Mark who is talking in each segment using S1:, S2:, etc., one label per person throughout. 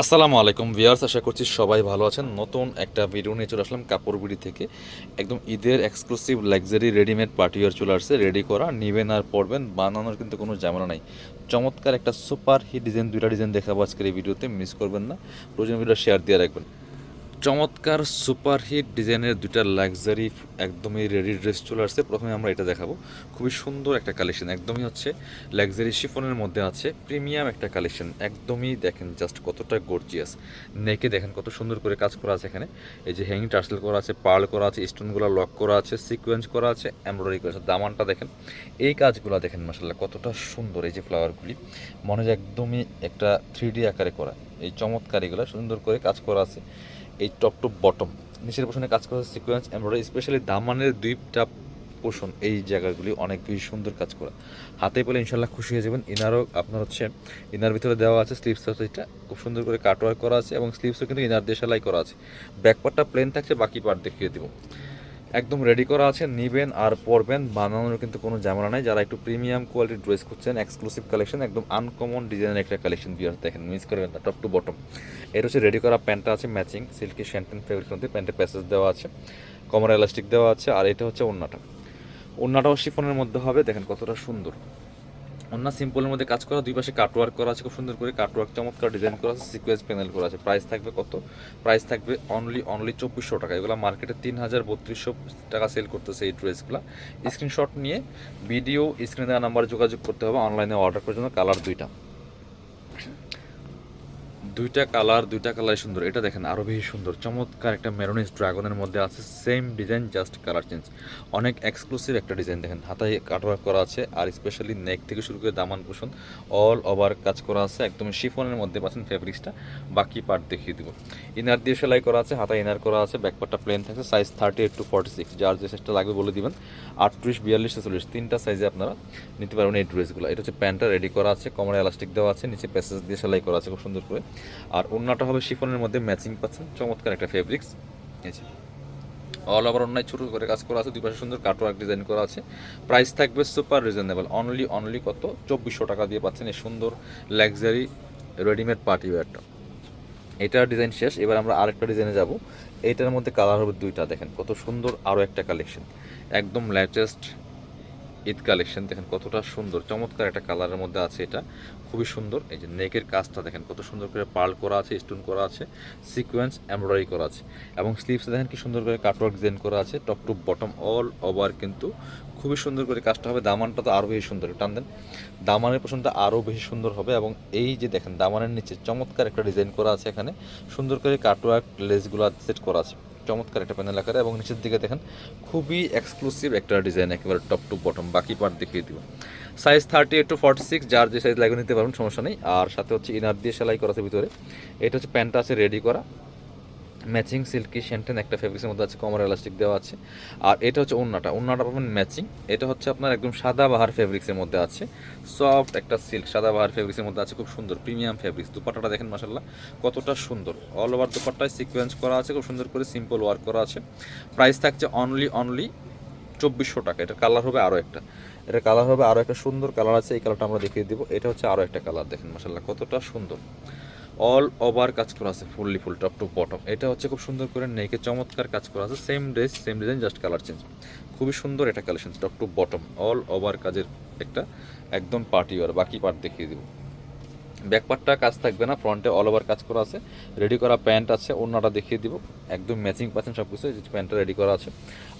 S1: আসসালামু আলাইকুম ভিউয়ার্স, আশা করছি সবাই ভালো আছেন। নতুন একটা ভিডিও নিয়ে চলে আসলাম কাপড় বিডি থেকে। একদম ঈদের এক্সক্লুসিভ লাক্সারি রেডিমেড পার্টিওয়ার চলে আসছে, রেডি করা, নেবেন আর পরবেন, বানানোর কিন্তু কোনো ঝামেলা নাই। চমৎকার একটা সুপার হিট ডিজাইন, দুইটা ডিজাইন দেখাবো আজকের এই ভিডিওতে, মিস করবেন না। প্রয়োজন ভিডিও শেয়ার দিয়ে রাখবেন। চমৎকার সুপারহিট ডিজাইনের দুইটা লাক্সারি একদমই রেডি ড্রেস চলে আসছে। প্রথমে আমরা এটা দেখাবো, খুবই সুন্দর একটা কালেকশন, একদমই হচ্ছে লাক্সারি শিফনের মধ্যে আছে, প্রিমিয়াম একটা কালেকশন। একদমই দেখেন জাস্ট কতটা গর্জিয়াস। নেকে দেখেন কত সুন্দর করে কাজ করা আছে এখানে। এই যে হ্যাঙ্গিং টার্সেল করা আছে, পার্ল করা আছে, স্টোনগুলো লক করা আছে, সিকোয়েন্স করা আছে, এমব্রয়ডারি করা আছে। দামানটা দেখেন, এই কাজগুলো দেখেন মাসাল্লাহ কতটা সুন্দর। এই যে ফ্লাওয়ারগুলি মনে হয় একদমই একটা 3D আকারে করা। এই চমৎকার এগুলো সুন্দর করে কাজ করা আছে। এই টপ টু বটম নিচের পোশনে কাজ করা সিকোয়েন্স এমব্রয়ডারি, স্পেশালি দামানের দুইটা পোষণ, এই জায়গাগুলি অনেক বেশি সুন্দর কাজ করা। হাতে পেলে ইনশাল্লাহ খুশি হয়ে যাবেন। ইনারও আপনার হচ্ছে ইনার ভিতরে দেওয়া আছে, স্লিভস আছে, এটা খুব সুন্দর করে কাটওয়ার্ক করা আছে এবং স্লিভসও কিন্তু ইনার দিয়ে সেলাই করা আছে। ব্যাক পার্টটা প্লেন থাকছে, বাকি পার্ট দেখিয়ে দেবো। একদম রেডি করা আছে, নিবেন আর পরবেন, বানানোর কিন্তু কোনো ঝামেলা নাই। যারা একটু প্রিমিয়াম কোয়ালিটির ড্রেস খুঁজছেন, এক্সক্লুসিভ কালেকশন, একদম আনকমন ডিজাইনের একটা কালেকশন ভিউয়ার্স, দেখেন মিস করবেন না। টপ টু বটম এটা হচ্ছে রেডি করা। প্যান্টটা আছে ম্যাচিং সিল্কি শ্যান্টেন ফেব্রিক মধ্যে, প্যান্টে প্যাসেজ দেওয়া আছে, কমর এলাস্টিক দেওয়া আছে। আর এটা হচ্ছে ওড়নাটা, ওড়নাটাও শিফনের মধ্যে হবে, দেখেন কতটা সুন্দর। অন্য সিম্পলের মধ্যে কাজ করা, দুই পাশে কাটওয়ার্ক করা আছে, খুব সুন্দর করে কাটওয়ার্ক চমৎকার ডিজাইন করা আছে, সিকোয়েন্স প্যানেল করা আছে। প্রাইস থাকবে কত? প্রাইস থাকবে অনলি 2400 টাকা। এগুলো মার্কেটে 3200 টাকা সেল করতেছে এই ড্রেসগুলো। স্ক্রিনশট নিয়ে ভিডিও স্ক্রিনে দেওয়া নাম্বারে যোগাযোগ করতে হবে। অনলাইনে অর্ডার করার জন্য কালার দুইটা, দুইটা কালার সুন্দর। এটা দেখেন আরও বেশি সুন্দর, চমৎকার একটা মেরোনিস ড্রাগনের মধ্যে আছে, same design just colour change. অনেক এক্সক্লুসিভ একটা ডিজাইন, দেখেন হাতায় কাটওয়ার্ক করা আছে, আর স্পেশালি নেক থেকে শুরু করে দামান পোষণ অল ওভার কাজ করা আছে। একদম শিফনের মধ্যে পাচ্ছেন ফেব্রিক্সটা, বাকি পার্ট দেখিয়ে দিব। ইনার দিয়ে সেলাই করা আছে, হাতায় ইনার করা আছে, ব্যাক পার্টটা প্লেন থাকছে। সাইজ 38 to 46, যার যে সাইজটা লাগবে বলে দিবেন। 38, 42, 46 তিনটা সাইজে আপনারা নিতে পারবেন এই ড্রেসগুলো। এটা হচ্ছে প্যান্টটা রেডি করা আছে, কমরে এলাস্টিক দেওয়া আছে, নিচে প্যাসেজ দিয়ে সেলাই করা আছে খুব সুন্দর করে। আর ওড়নাটা হবে শিফনের মধ্যে, ম্যাচিং পাচ্ছেন, চমৎকার একটা ফেব্রিক্স। এই যে অল ওভার অন্যায় ছোটো করে কাজ করা আছে, দুই পাশে সুন্দর কাটওয়ার্ক ডিজাইন করা আছে। প্রাইস থাকবে সুপার রিজনেবল, অনলি কত? 2400 টাকা দিয়ে পাচ্ছেন এই সুন্দর লাক্সারি রেডিমেড পার্টি ওয়্যারটা। এটার ডিজাইন শেষ, এবার আমরা আরেকটা ডিজাইনে যাব। এইটার মধ্যে কালার হবে দুইটা, দেখেন কত সুন্দর। আরও একটা কালেকশন, একদম লেটেস্ট ঈদ কালেকশন, দেখেন কতটা সুন্দর, চমৎকার একটা কালারের মধ্যে আছে। এটা খুবই সুন্দর। এই যে নেকের কাজটা দেখেন কত সুন্দর করে পার্ল করা আছে, স্টোন করা আছে, সিকোয়েন্স এমব্রয়ডারি করা আছে, এবং স্লিভসে দেখেন কি সুন্দর করে কাটওয়ার্ক ডিজাইন করা আছে। Top to bottom all over কিন্তু খুবই সুন্দর করে কাজটা হবে। দামানটা তো আরও বেশি সুন্দর, টান দেন, দামানের পোষণটা আরও বেশি সুন্দর হবে। এবং এই যে দেখেন দামানের নিচে চমৎকার একটা ডিজাইন করা আছে, এখানে সুন্দর করে কাটওয়ার্ক লেসগুলো সেট করা আছে, চমৎকার একটা প্যানেল আকারে। এবং নিচের দিকে দেখেন খুবই এক্সক্লুসিভ একটা ডিজাইন, একেবারে টপ টু বটম, বাকি পার্ট দেখিয়ে দিব। সাইজ 38 to 46, যার যে সাইজ লাগিয়ে নিতে পারবেন, সমস্যা নেই। আর সাথে হচ্ছে ইনার দিয়ে সেলাই করা আছে ভিতরে। এটা হচ্ছে প্যান্টটা আছে রেডি করা, ম্যাচিং সিল্কি শ্যান্টেন একটা ফেব্রিক্সের মধ্যে আছে, কমর এলাস্টিক দেওয়া আছে। আর এটা হচ্ছে ওড়নাটা পাবেন ম্যাচিং। এটা হচ্ছে আপনার একদম সাদা বাহার ফেব্রিক্সের মধ্যে আছে, সফট একটা সিল্ক সাদা বাহার ফেব্রিক্সের মধ্যে আছে, খুব সুন্দর প্রিমিয়াম ফেব্রিক্স। দুপাট্টাটা দেখেন মাসাল্লাহ কতটা সুন্দর, অল ওভার দুপাট্টায় সিকোয়েন্স করা আছে, খুব সুন্দর করে সিম্পল ওয়ার্ক করা আছে। প্রাইস থাকছে অনলি 2400 টাকা। এটা কালার হবে আরও একটা, এটা কালার হবে আরও একটা সুন্দর কালার আছে, এই কালারটা আমরা দেখিয়ে দিব। এটা হচ্ছে আরও একটা কালার, দেখেন মাসাল্লাহ কতটা সুন্দর, অল ওভার কাজ করা আছে, ফুল টপ টু বটম। এটা হচ্ছে খুব সুন্দর করে নেকে চমৎকার কাজ করা আছে, same dress same design just colour change. খুবই সুন্দর এটা collection, top to bottom all over কাজের একটা একদম পার্টি ওয়ার। বাকি পার্ট দেখিয়ে দিব। ব্যাক পার্টটা কাজ থাকবে না, ফ্রন্টে অল ওভার কাজ করা আছে, রেডি করা প্যান্ট আছে, ওড়নাটা দেখিয়ে দিব, একদম ম্যাচিং পাচ্ছেন সব কিছু। প্যান্টটা রেডি করা আছে।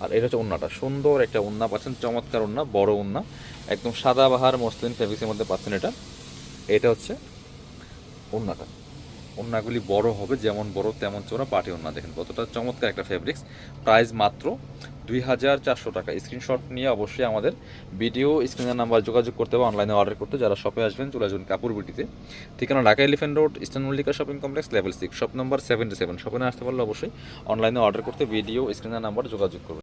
S1: আর এটা হচ্ছে ওড়নাটা, সুন্দর একটা ওড়না পাচ্ছেন, চমৎকার ওড়না, বড় ওড়না, একদম সাদা বাহার মসলিন ফেব্রিক্সের মধ্যে পাচ্ছেন এটা। এটা হচ্ছে ওড়নাটা, ওড়নাগুলি বড় হবে, যেমন বড় তেমন চোরা পাটি ওড়না, দেখেন কতটা চমৎকার একটা ফেব্রিক্স। প্রাইস মাত্র 2400 টাকা। স্ক্রিনশট নিয়ে অবশ্যই আমাদের ভিডিও স্ক্রিনের নাম্বার যোগাযোগ করতে হবে অনলাইনে অর্ডার করতে। যারা শপে আসবেন চলে আসবেন কাপড় বিটিতে, ঠিকানা Dhaka elephant road, eastern Mallika shopping complex, level 6, shop number 77। শপে না আসতে পারলে অবশ্যই অনলাইনে অর্ডার করতে ভিডিও স্ক্রিনের নাম্বার যোগাযোগ করবেন।